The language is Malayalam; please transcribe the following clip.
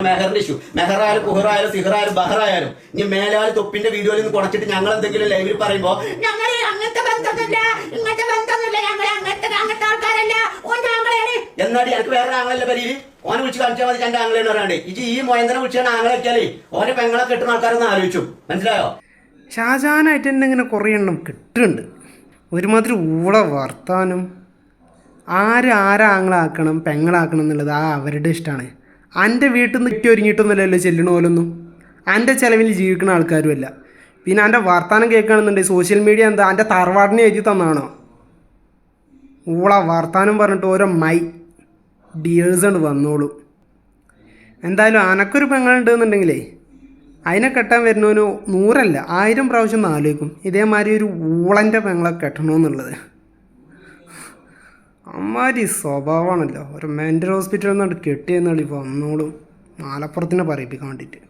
മെഹറിന്റെ ഇഷ്യൂ മെഹറായാലും കുഹറായാലും സിഹറായാലും ബഹറായാലും ഇനി മേലാൽ തൊപ്പിന്റെ വീഡിയോയിൽ നിന്ന് കുറച്ചിട്ട് ഞങ്ങൾ എന്തെങ്കിലും ലൈവിൽ പറയുമ്പോ ഞങ്ങൾ അങ്ങനത്തെ ബന്ധമൊന്നുമില്ല, ഇങ്ങനത്തെ ബന്ധമൊന്നുമില്ല, ഞങ്ങൾ അങ്ങനത്തെ ആൾക്കാരല്ല, എന്നാടി എനിക്ക് വേറെ ആങ്ങളല്ല പരിയിൽ ഓനെ വിളിച്ച് കാണിച്ചാൽ മതി. എന്റെ ആങ്ങളെന്ന് പറയാണ്ട് ഇത് ഈ മോയന്തനെ വിളിച്ചാണ് ആങ്ങളെ വെച്ചാലേ ഓനെ പെങ്ങളെ കെട്ടുന്ന ആൾക്കാരൊന്ന് ആലോചിച്ചു. മനസ്സിലായോ? ഷാജാനായിട്ട് തന്നെ ഇങ്ങനെ കുറേ എണ്ണം കിട്ടുന്നുണ്ട്. ഒരുമാതിരി ഊള വർത്താനം. ആരാങ്ങളാക്കണം പെങ്ങളാക്കണം എന്നുള്ളത് അവരുടെ ഇഷ്ടമാണ്. എൻ്റെ വീട്ടിൽ നിന്ന് ഇട്ടി ഒരുങ്ങിയിട്ടൊന്നുമല്ലല്ലോ ചെല്ലണ പോലൊന്നും. എൻ്റെ ചിലവിൽ ജീവിക്കുന്ന ആൾക്കാരുമല്ല. പിന്നെ എൻ്റെ വർത്താനം കേൾക്കുകയാണെന്നുണ്ടെങ്കിൽ സോഷ്യൽ മീഡിയ എന്താ എൻ്റെ തറവാടിനെ എഴുതി തന്നാണോ? ഊള വർത്താനം പറഞ്ഞിട്ട് ഓരോ ഡിയേഴ്സാണ് വന്നോളൂ. എന്തായാലും അനക്കൊരു പെങ്ങളുണ്ട് എന്നുണ്ടെങ്കിലേ അതിനെ കെട്ടാൻ വരുന്നവന് 100 അല്ല 1000 പ്രാവശ്യം ഒന്ന് ആലോചിക്കും ഇതേമാതിരി ഒരു ഊളൻ്റെ പെങ്ങളെ കെട്ടണമെന്നുള്ളത്. അമ്മാതിരി സ്വഭാവമാണല്ലോ. ഒരു മെൻ്റൽ ഹോസ്പിറ്റലിൽ നിന്നാണ് കെട്ടിയെന്നാളി വന്നോളും. മാലപ്പുറത്തിനെ പറയിപ്പിക്കാൻ വേണ്ടിയിട്ട്.